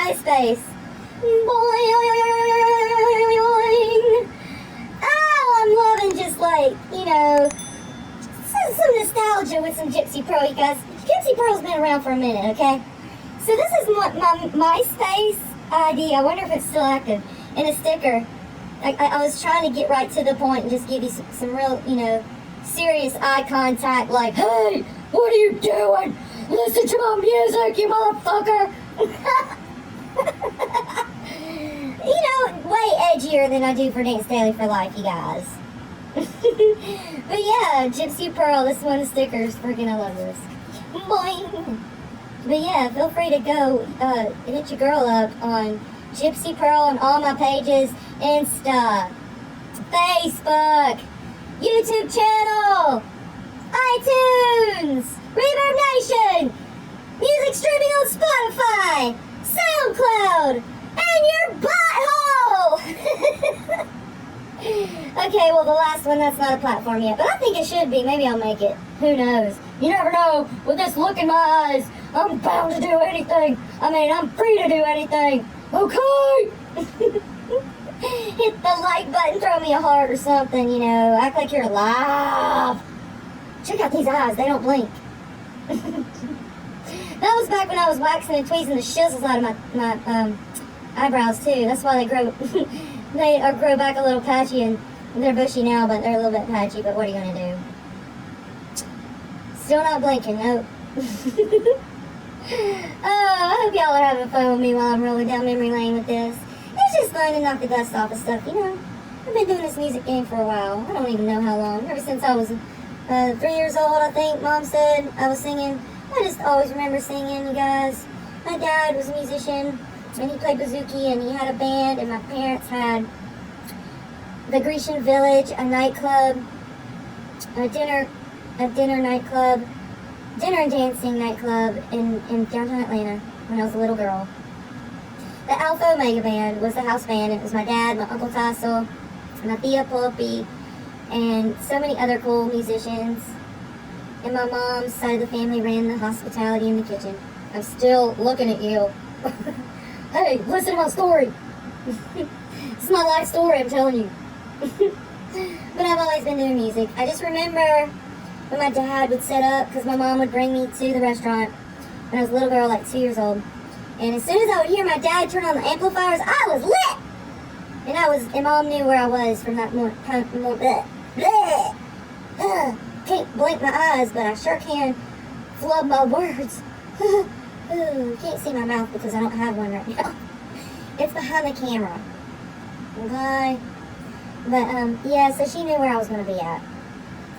MySpace. Boing. Oh, I'm loving just like, you know, some nostalgia with some Gypsy Pearl, you guys. Gypsy Pearl's been around for a minute, okay? So this is my MySpace ID. I wonder if it's still active. And a sticker. I was trying to get right to the point and just give you some real, you know, serious eye contact, like, hey, what are you doing? Listen to my music, you motherfucker. You know, way edgier than I do for Dance Daily for Life, you guys. But yeah, Gypsy Pearl, this is one of the stickers. Freaking I love this. Boing. But yeah, feel free to go hit your girl up on Gypsy Pearl on all my pages. Insta, Facebook, YouTube channel, iTunes, Reverb Nation, music streaming on Spotify, SoundCloud, and your butthole! Okay, well, the last one, that's not a platform yet, but I think it should be. Maybe I'll make it. Who knows? You never know. With this look in my eyes, I'm bound to do anything. I mean, I'm free to do anything. Okay? Hit the like button, throw me a heart or something, you know. Act like you're alive. Check out these eyes. They don't blink. That was back when I was waxing and tweezing the shizzles out of my eyebrows, too. That's why they grow... They grow back a little patchy, and they're bushy now, but they're a little bit patchy, but what are you going to do? Still not blinking, nope. Oh, I hope y'all are having fun with me while I'm rolling down memory lane with this. It's just fun to knock the dust off of stuff, you know. I've been doing this music game for a while. I don't even know how long. Ever since I was 3 years old, I think, Mom said I was singing. I just always remember singing, you guys. My dad was a musician. And he played bouzouki, and he had a band, and my parents had the Grecian Village, a nightclub, a dinner nightclub, dinner and dancing nightclub in downtown Atlanta when I was a little girl. The Alpha Omega Band was the house band. It was my dad, my Uncle Tassel, my Thea Pulpy, and so many other cool musicians. And my mom's side of the family ran the hospitality in the kitchen. I'm still looking at you. Hey, listen to my story. This is my life story, I'm telling you. But I've always been doing music. I just remember when my dad would set up, because my mom would bring me to the restaurant when I was a little girl, like 2 years old. And as soon as I would hear my dad turn on the amplifiers, I was lit! And Mom knew where I was from that moment. Can't blink my eyes, but I sure can flub my words. Ooh, can't see my mouth because I don't have one right now. It's behind the camera. Okay? But, yeah, so she knew where I was going to be at.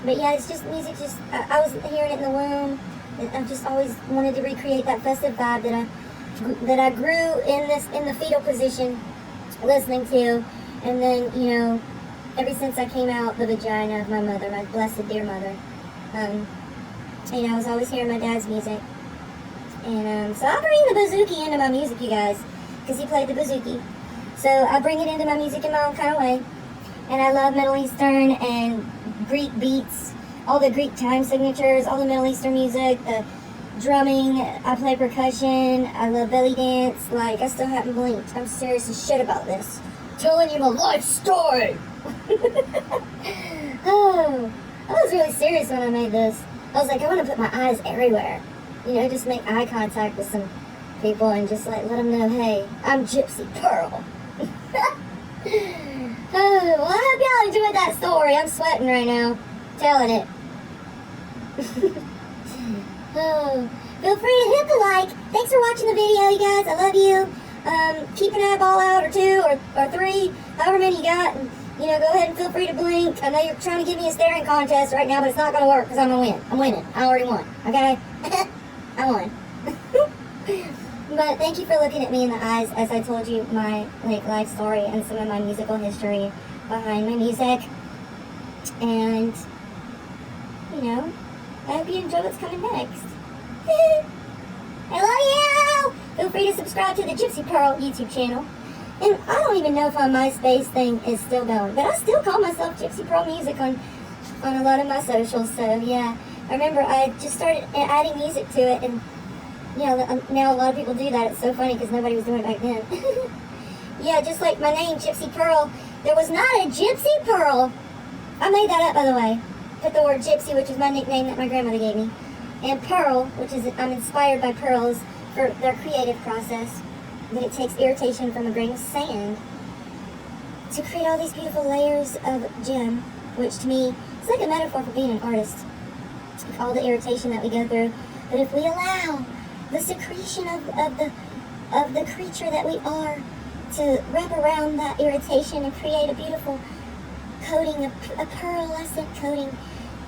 But yeah, it's just music, I was hearing it in the womb. I just always wanted to recreate that festive vibe that I grew in the fetal position listening to. And then, you know, ever since I came out the vagina of my mother, my blessed dear mother, you know, I was always hearing my dad's music. And so I bring the bouzouki into my music, you guys, because he played the bouzouki. So I bring it into my music in my own kind of way. And I love Middle Eastern and Greek beats, all the Greek time signatures, all the Middle Eastern music, the drumming. I play percussion. I love belly dance. Like, I still haven't blinked. I'm serious as shit about this. Telling you my life story. Oh, I was really serious when I made this. I was like, I want to put my eyes everywhere. You know, just make eye contact with some people and just like let them know, hey, I'm Gypsy Pearl. Oh, well, I hope y'all enjoyed that story. I'm sweating right now, telling it. Oh, feel free to hit the like. Thanks for watching the video, you guys. I love you. Keep an eyeball out, or 2, or 3, however many you got. And, you know, go ahead and feel free to blink. I know you're trying to give me a staring contest right now, but it's not going to work because I'm going to win. I'm winning. I already won. Okay? I won. But thank you for looking at me in the eyes as I told you my life story and some of my musical history behind my music. And, you know, I hope you enjoy what's coming next. I love you! Feel free to subscribe to the Gypsy Pearl YouTube channel. And I don't even know if my MySpace thing is still going, but I still call myself Gypsy Pearl Music on a lot of my socials, so yeah. I remember I just started adding music to it, and Yeah, now a lot of people do that. It's so funny because nobody was doing it back then. Yeah, just like my name, Gypsy Pearl. There was not a Gypsy Pearl. I made that up, by the way. Put the word Gypsy, which is my nickname that my grandmother gave me, and Pearl, which is, I'm inspired by pearls for their creative process. That it takes irritation from a grain of sand to create all these beautiful layers of gem, which to me is like a metaphor for being an artist. All the irritation that we go through. But if we allow the secretion of the creature that we are to wrap around that irritation and create a beautiful coating, a pearlescent coating,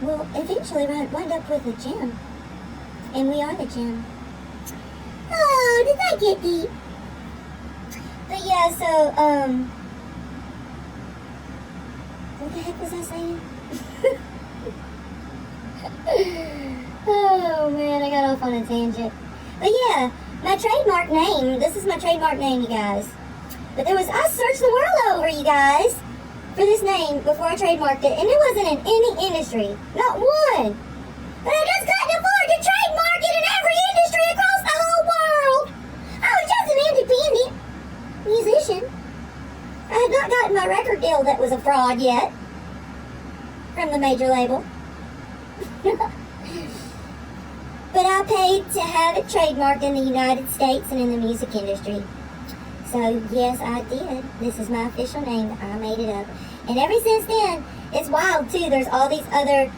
we'll eventually wind up with a gem. And we are the gem. Oh, did that get deep? But yeah, so, what the heck was I saying? Oh man, I got off on a tangent. But yeah, my trademark name, this is my trademark name, you guys. But I searched the world over, you guys, for this name before I trademarked it, and it wasn't in any industry. Not one. But I just couldn't afford to trademark it in every industry across the whole world. I was just an independent musician. I had not gotten my record deal that was a fraud yet from the major label. But I paid to have it trademarked in the United States and in the music industry. So yes, I did. This is my official name. I made it up. And ever since then, it's wild too. There's all these other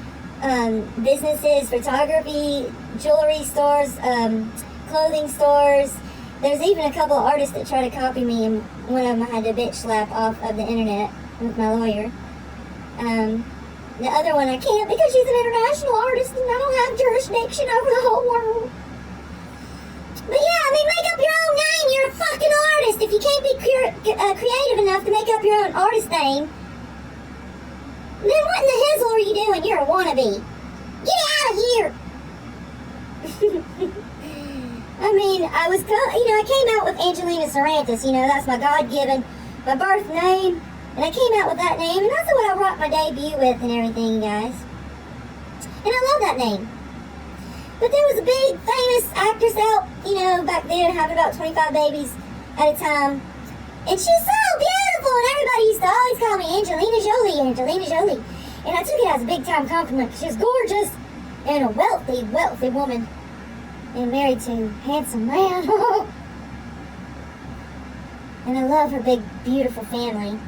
businesses, photography, jewelry stores, clothing stores. There's even a couple of artists that try to copy me, and one of them I had to bitch slap off of the internet with my lawyer. The other one I can't because she's an international artist and I don't have jurisdiction over the whole world. But yeah, I mean, make up your own name. You're a fucking artist. If you can't be creative enough to make up your own artist name, then what in the hizzle are you doing? You're a wannabe. Get out of here. I mean, I came out with Angelina Sarantis. That's my God-given, my birth name. And I came out with that name, and that's what I brought my debut with and everything, you guys. And I love that name. But there was a big, famous actress out, back then, having about 25 babies at a time. And she's so beautiful, and everybody used to always call me Angelina Jolie. And I took it as a big-time compliment, because she's gorgeous and a wealthy, wealthy woman. And married to a handsome man. And I love her big, beautiful family.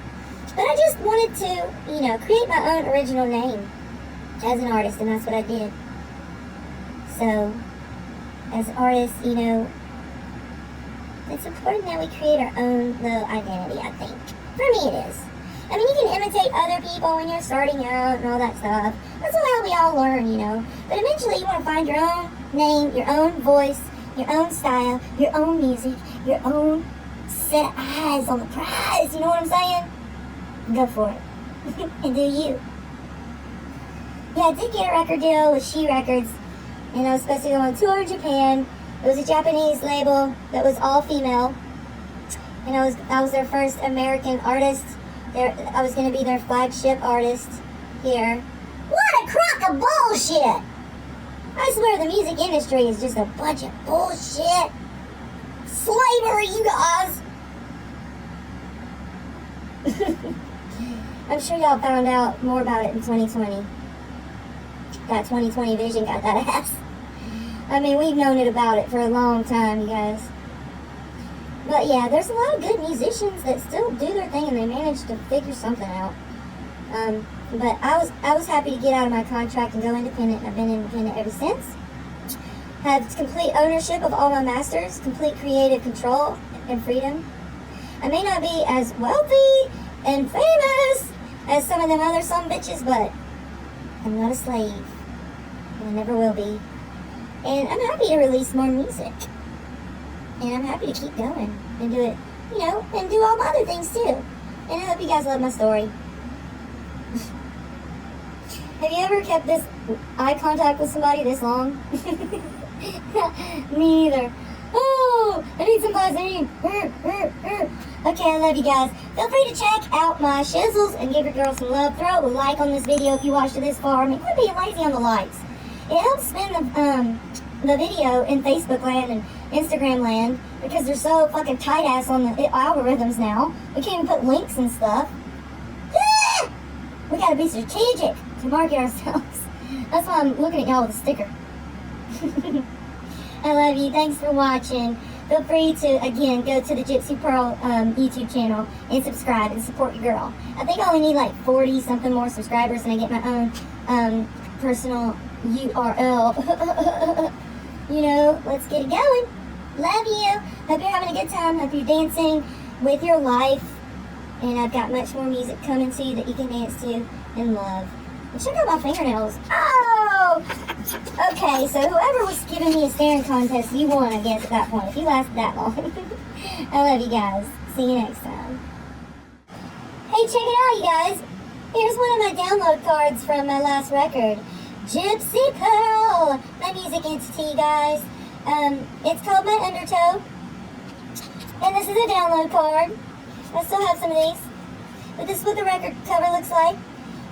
But I just wanted to, create my own original name as an artist, and that's what I did. So, as artists, it's important that we create our own little identity, I think. For me, it is. I mean, you can imitate other people when you're starting out and all that stuff. That's how we all learn, But eventually, you want to find your own name, your own voice, your own style, your own music, your own set of eyes on the prize. You know what I'm saying? Go for it. And do you. Yeah, I did get a record deal with She Records, and I was supposed to go on tour in Japan. It was a Japanese label that was all female, and I was their first American artist. I was going to be their flagship artist here. What a crock of bullshit! I swear the music industry is just a bunch of bullshit. Slavery, you guys! I'm sure y'all found out more about it in 2020. That 2020 vision got that ass. I mean, we've known it about it for a long time, you guys. But yeah, there's a lot of good musicians that still do their thing and they manage to figure something out. But I was happy to get out of my contract and go independent. I've been independent ever since. Have complete ownership of all my masters, complete creative control and freedom. I may not be as wealthy and famous as some of them other bitches, but I'm not a slave. And I never will be. And I'm happy to release more music. And I'm happy to keep going and do it, and do all my other things too. And I hope you guys love my story. Have you ever kept this eye contact with somebody this long? Me either. Oh, I need some Vaseline. Okay, I love you guys. Feel free to check out my shizzles and give your girl some love. Throw a like on this video if you watched it this far. I mean, quit being lazy on the likes. It helps spin the the video in Facebook land and Instagram land because they're so fucking tight ass on the algorithms now. We can't even put links and stuff. Ah! We gotta be strategic to market ourselves. That's why I'm looking at y'all with a sticker. I love you. Thanks for watching. Feel free to, again, go to the Gypsy Pearl YouTube channel and subscribe and support your girl. I think I only need like 40-something more subscribers and I get my own personal URL. You know, let's get it going. Love you. Hope you're having a good time. Hope you're dancing with your life. And I've got much more music coming to you that you can dance to and love. And check out my fingernails. Oh! Okay, so whoever was giving me a staring contest, you won, I guess, at that point. If you lasted that long. I love you guys. See you next time. Hey, check it out, you guys. Here's one of my download cards from my last record. Gypsy Pearl, my music entity, guys. It's called My Undertow. And this is a download card. I still have some of these. But this is what the record cover looks like.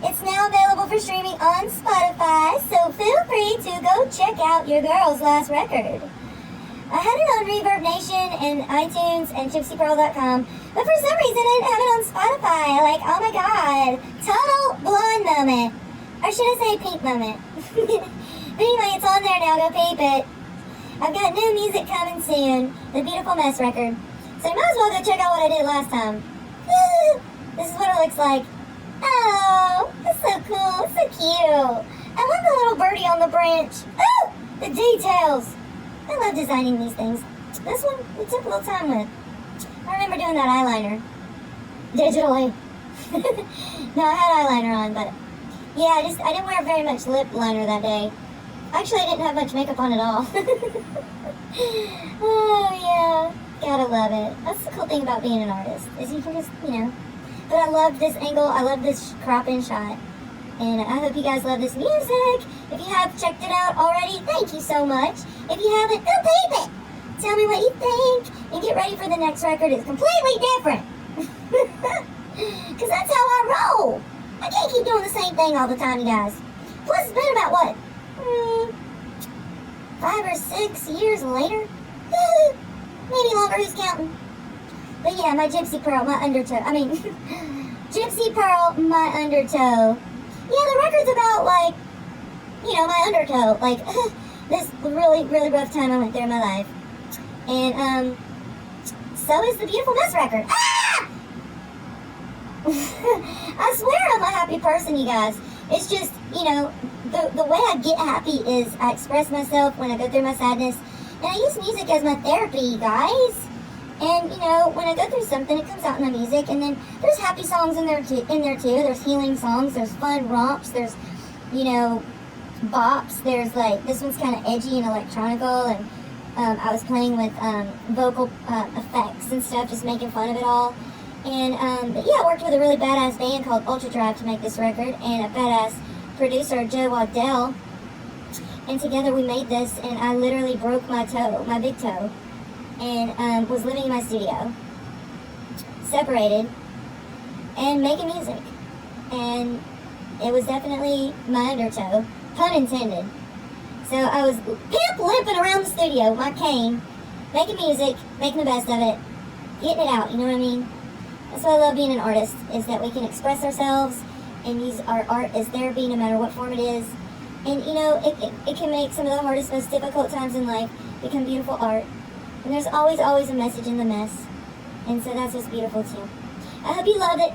It's now available for streaming on Spotify, so feel free to go check out your girl's last record. I had it on Reverb Nation and iTunes and gypsypearl.com, but for some reason I didn't have it on Spotify. Like, oh my god, total blonde moment. Or should I say pink moment? But anyway, it's on there now, go peep it. I've got new music coming soon, the Beautiful Mess record. So you might as well go check out what I did last time. This is what it looks like. Oh, that's so cool, so cute. I love the little birdie on the branch. Oh, the details. I love designing these things. This one, we took a little time with. I remember doing that eyeliner. Digitally. No, I had eyeliner on, but yeah, I didn't wear very much lip liner that day. Actually, I didn't have much makeup on at all. Oh, yeah. Gotta love it. That's the cool thing about being an artist, is you can just, you know. But I love this angle. I love this crop-in shot. And I hope you guys love this music. If you have checked it out already, thank you so much. If you haven't, go peep it. Tell me what you think. And get ready for the next record. It's completely different. Because that's how I roll. I can't keep doing the same thing all the time, you guys. Plus, it's been about, what? 5 or 6 years later? Maybe longer, who's counting? But yeah, my Gypsy Pearl, my undertow. I mean, Gypsy Pearl, my undertow. Yeah, the record's about, like, you know, my undertow. Like, this really, really rough time I went through in my life. And, so is the Beautiful Mess record. Ah! I swear I'm a happy person, you guys. It's just, you know, the way I get happy is I express myself when I go through my sadness. And I use music as my therapy, you guys. And, you know, when I go through something, it comes out in my music. And then there's happy songs in there too. There's healing songs. There's fun romps. There's, you know, bops. There's, like, this one's kind of edgy and electronical. And I was playing with vocal effects and stuff, just making fun of it all. And, but yeah, I worked with a really badass band called Ultra Drive to make this record. And a badass producer, Joe Waddell. And together we made this. And I literally broke my toe, my big toe. And was living in my studio, separated, and making music. And it was definitely my undertow, pun intended. So I was pimp limping around the studio with my cane, making music, making the best of it, getting it out, you know what I mean? That's why I love being an artist, is that we can express ourselves and use our art as therapy no matter what form it is. And you know, it can make some of the hardest, most difficult times in life become beautiful art. And there's always, always a message in the mess. And so that's what's beautiful too. I hope you love it.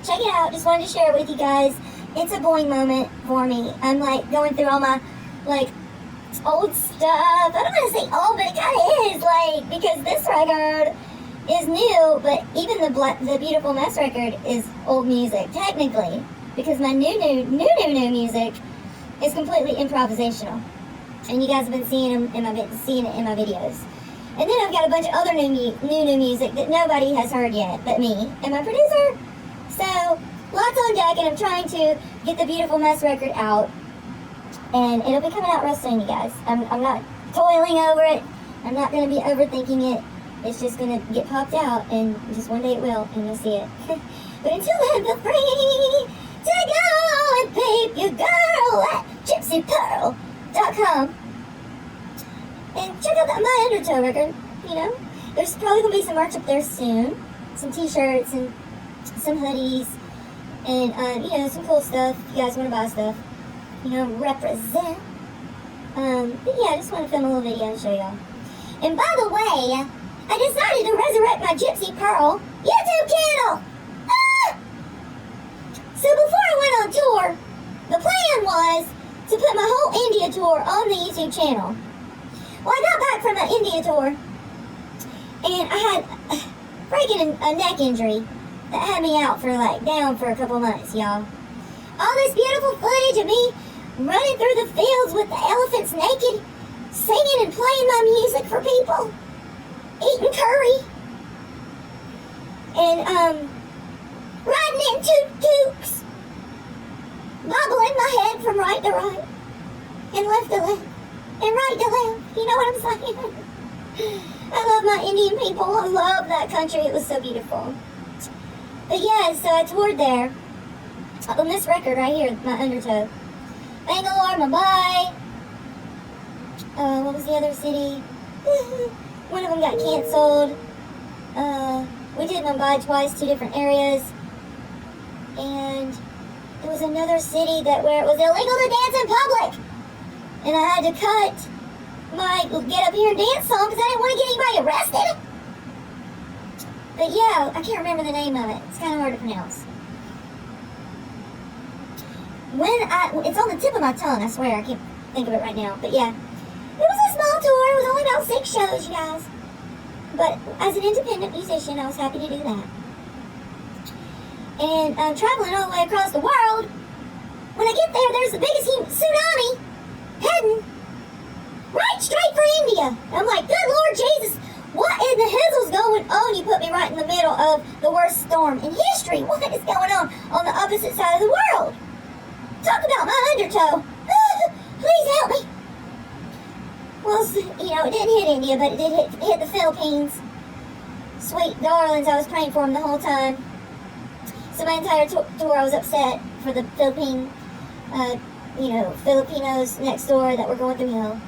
Check it out. Just wanted to share it with you guys. It's a boing moment for me. I'm like going through all my like old stuff. I don't want to say old, but it kind of is. Like, because this record is new, but even the Beautiful Mess record is old music, technically. Because my new music is completely improvisational. And you guys have been seeing it in my videos. And then I've got a bunch of other new music that nobody has heard yet but me and my producer. So, lots on deck, and I'm trying to get the Beautiful Mess record out. And it'll be coming out real soon, you guys. I'm not toiling over it. I'm not going to be overthinking it. It's just going to get popped out, and just one day it will, and you'll see it. But until then, feel free to go and peep your girl at gypsypearl.com. And check out my undertow record, you know. There's probably going to be some merch up there soon. Some t-shirts and some hoodies. And, you know, some cool stuff. If you guys want to buy stuff, you know, represent. But yeah, I just want to film a little video and show y'all. And by the way, I decided to resurrect my Gypsy Pearl YouTube channel. Ah! So before I went on tour, the plan was to put my whole India tour on the YouTube channel. Well, I got back from an India tour, and I had freaking a neck injury that had me out for down for a couple months, y'all. All this beautiful footage of me running through the fields with the elephants naked, singing and playing my music for people, eating curry, and riding in tuk-tuks, bobbling my head from right to right, and left to left, and right to left. You know what I'm saying? I love my Indian people. I love that country. It was so beautiful. But yeah, so I toured there on this record right here, my undertow. Bangalore, Mumbai. What was the other city? One of them got canceled. We did Mumbai twice, 2 different areas. And there was another city where it was illegal to dance in public. And I had to cut my get up here and dance song because I didn't want to get anybody arrested. But yeah, I can't remember the name of it. It's kind of hard to pronounce. It's on the tip of my tongue, I swear. I can't think of it right now. But yeah, it was a small tour. It was only about 6 shows, you guys. But as an independent musician, I was happy to do that. And I'm traveling all the way across the world. When I get there, there's the biggest tsunami heading right straight for India. I'm like, good Lord Jesus, what in the hizzle's going on? You put me right in the middle of the worst storm in history. What is going on the opposite side of the world? Talk about my undertow. Please help me. Well, you know, it didn't hit India, but it did hit the Philippines. Sweet darlings, I was praying for them the whole time. So my entire tour, I was upset for the Filipinos next door that were going through hell.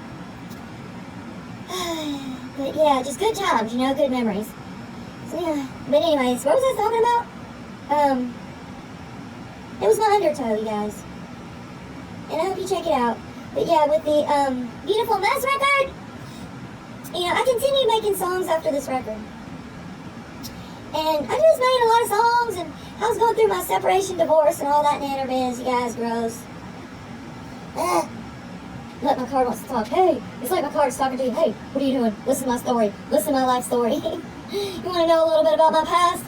But yeah, just good times, you know, good memories. So yeah, but anyways, what was I talking about? It was my undertow, you guys. And I hope you check it out. But yeah, with the Beautiful Mess record, you know, I continued making songs after this record. And I just made a lot of songs, and I was going through my separation, divorce, and all that nanner biz. You guys, gross. Look, my card wants to talk. Hey, it's like my card's talking to you. Hey, what are you doing? Listen to my story. Listen to my life story. You want to know a little bit about my past?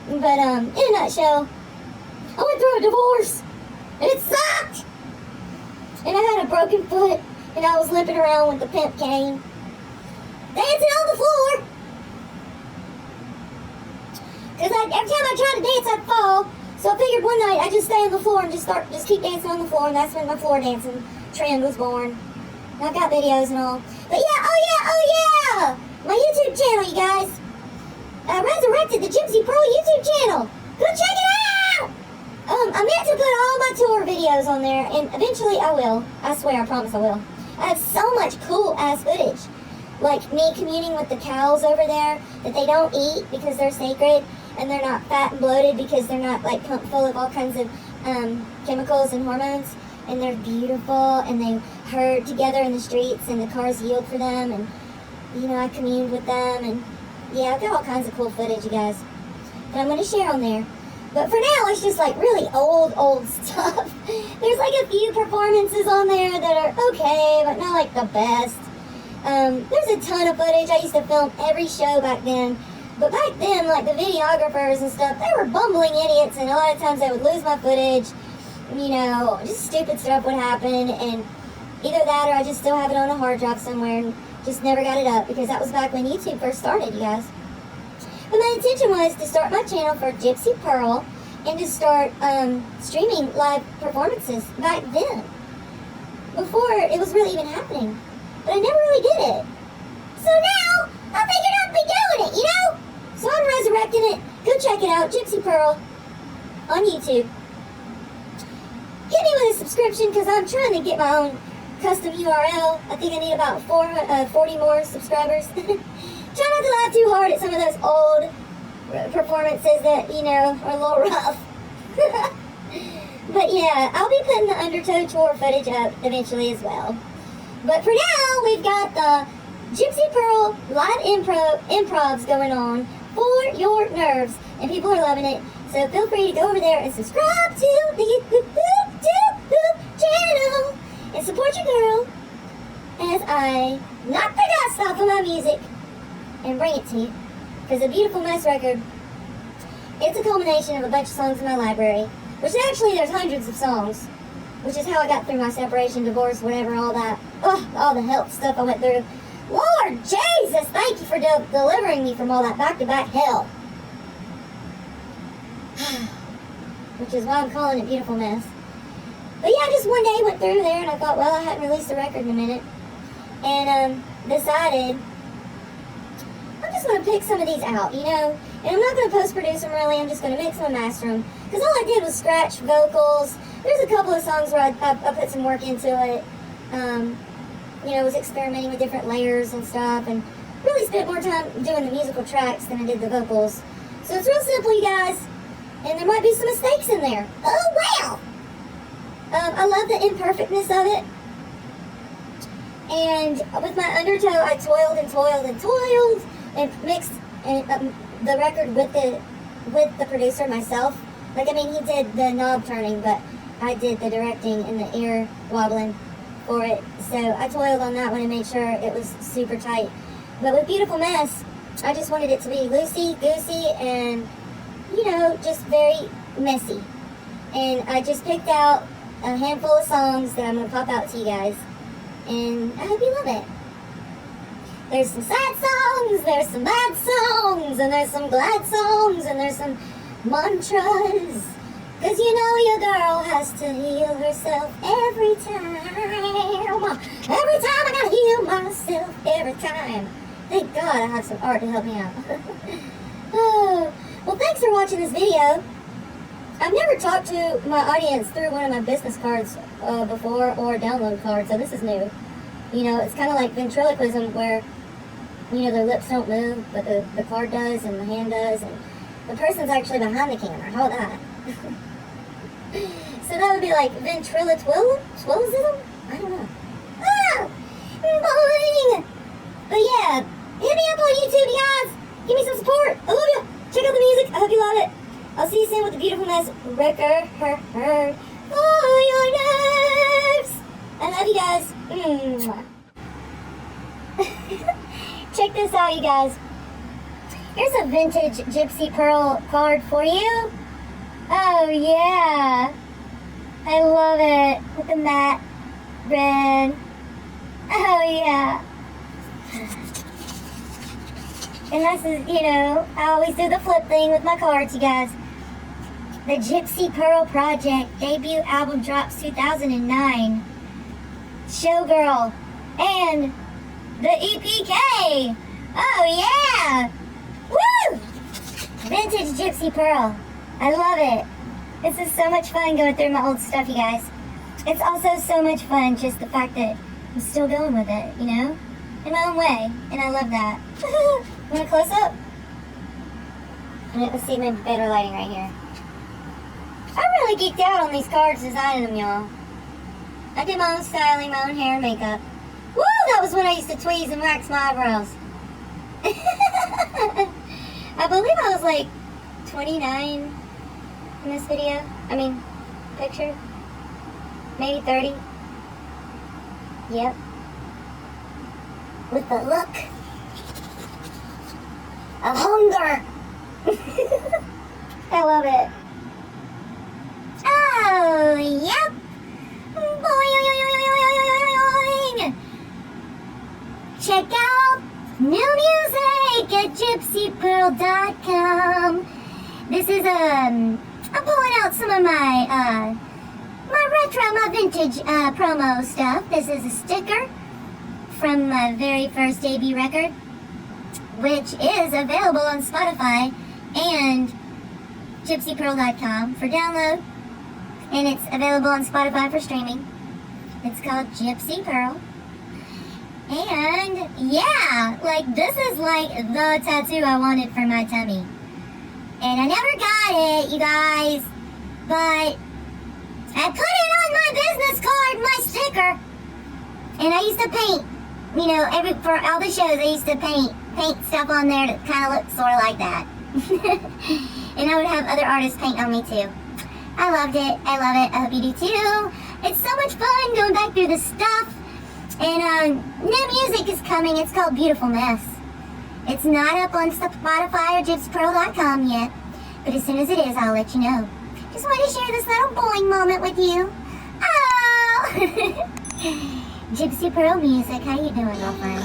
But in a nutshell, I went through a divorce, and it sucked. And I had a broken foot, and I was limping around with the pimp cane, dancing on the floor. Because every time I tried to dance, I'd fall. So I figured one night I'd just stay on the floor and just keep dancing on the floor, and that's when my floor dancing trend was born. And I've got videos and all. But yeah, oh yeah! My YouTube channel, you guys. I resurrected the Gypsy Pearl YouTube channel. Go check it out! I meant to put all my tour videos on there, and eventually I will. I swear, I promise I will. I have so much cool-ass footage. Like me communing with the cows over there that they don't eat because they're sacred, and they're not fat and bloated because they're not like pumped full of all kinds of chemicals and hormones, and they're beautiful, and they herd together in the streets, and the cars yield for them, and you know, I communed with them, and yeah, I've got all kinds of cool footage, you guys, that I'm going to share on there. But for now, it's just like really old stuff. There's like a few performances on there that are okay, but not like the best. There's a ton of footage. I used to film every show back then. But back then, like the videographers and stuff, they were bumbling idiots, and a lot of times they would lose my footage. You know, just stupid stuff would happen, and either that or I just still have it on a hard drive somewhere and just never got it up, because that was back when YouTube first started, you guys. But my intention was to start my channel for Gypsy Pearl and to start streaming live performances back then, before it was really even happening. But I never really did it. So now, I figured I'd be doing it, you know? So I'm resurrecting it. Go check it out, Gypsy Pearl, on YouTube. Hit me with a subscription, because I'm trying to get my own custom URL. I think I need about 40 more subscribers. Try not to laugh too hard at some of those old performances that, you know, are a little rough. But yeah, I'll be putting the Undertow tour footage up eventually as well. But for now, we've got the Gypsy Pearl live improvs going on for your nerves. And people are loving it. So feel free to go over there and subscribe to the YouTube channel. And support your girl as I knock the dust off of my music and bring it to you. Because the Beautiful Mess record, it's a culmination of a bunch of songs in my library. Which actually, there's hundreds of songs. Which is how I got through my separation, divorce, whatever, all that. Ugh, all the health stuff I went through. Lord Jesus, thank you for delivering me from all that back-to-back hell. Which is why I'm calling it Beautiful Mess. But yeah, just one day went through there and I thought, well, I hadn't released a record in a minute. And decided I'm just going to pick some of these out, you know. And I'm not going to post-produce them really, I'm just going to mix them and master them. Because all I did was scratch vocals. There's a couple of songs where I put some work into it. You know, was experimenting with different layers and stuff. And really spent more time doing the musical tracks than I did the vocals. So it's real simple, you guys. And there might be some mistakes in there. Oh, wow! I love the imperfectness of it. And with my Undertow, I toiled and toiled and toiled and mixed the record with the producer myself. Like, I mean, he did the knob turning, but I did the directing and the ear wobbling for it. So I toiled on that one and made sure it was super tight. But with Beautiful Mess, I just wanted it to be loosey-goosey and, you know, just very messy. And I just picked out a handful of songs that I'm going to pop out to you guys. And I hope you love it. There's some sad songs, there's some bad songs, and there's some glad songs, and there's some mantras. Cause you know your girl has to heal herself every time. Every time I gotta heal myself, every time. Thank God I have some art to help me out. Oh, well, thanks for watching this video. I've never talked to my audience through one of my business cards before, or a download card, so this is new. You know, it's kind of like ventriloquism where, you know, their lips don't move, but the card does, and the hand does, and the person's actually behind the camera. How about that? So that would be like ventriloquism? I don't know. Ah! Boing! But yeah, hit me up on YouTube, you guys. Give me some support. I love you. Check out the music. I hope you love it. I'll see you soon with the Beautiful Mess record. For your nerves. I love you guys. Check this out, you guys. Here's a vintage Gypsy Pearl card for you. Oh yeah, I love it with the matte red. Oh yeah. And this is, you know, I always do the flip thing with my cards, you guys. The Gypsy Pearl Project debut album drops 2009. Showgirl and the EPK. Oh yeah. Woo! Vintage Gypsy Pearl. I love it. This is so much fun going through my old stuff, you guys. It's also so much fun, just the fact that I'm still going with it, you know? In my own way. And I love that. Want a close-up? Let's see my better lighting right here. I really geeked out on these cards, designing them, y'all. I did my own styling, my own hair and makeup. Woo! That was when I used to tweeze and wax my eyebrows. I believe I was like 29 in this video. I mean, picture. Maybe 30. Yep. With the look of hunger. I love it. Oh, yep. Boing. Check out new music at gypsypearl.com. This is, I'm pulling out some of my vintage promo stuff. This is a sticker from my very first debut record, which is available on Spotify and gypsypearl.com for download, and it's available on Spotify for streaming. It's called Gypsy Pearl. And yeah, like this is like the tattoo I wanted for my tummy. And I never got it, you guys. But I put it on my business card, my sticker. And I used to paint, you know, for all the shows I used to paint stuff on there that kind of looked sort of like that. And I would have other artists paint on me too. I loved it. I love it. I hope you do too. It's so much fun going back through the stuff. And new music is coming. It's called Beautiful Mess. It's not up on Spotify or gypsypearl.com yet. But as soon as it is, I'll let you know. Just wanted to share this little boing moment with you. Oh! Gypsy Pearl music. How you doing, girlfriend?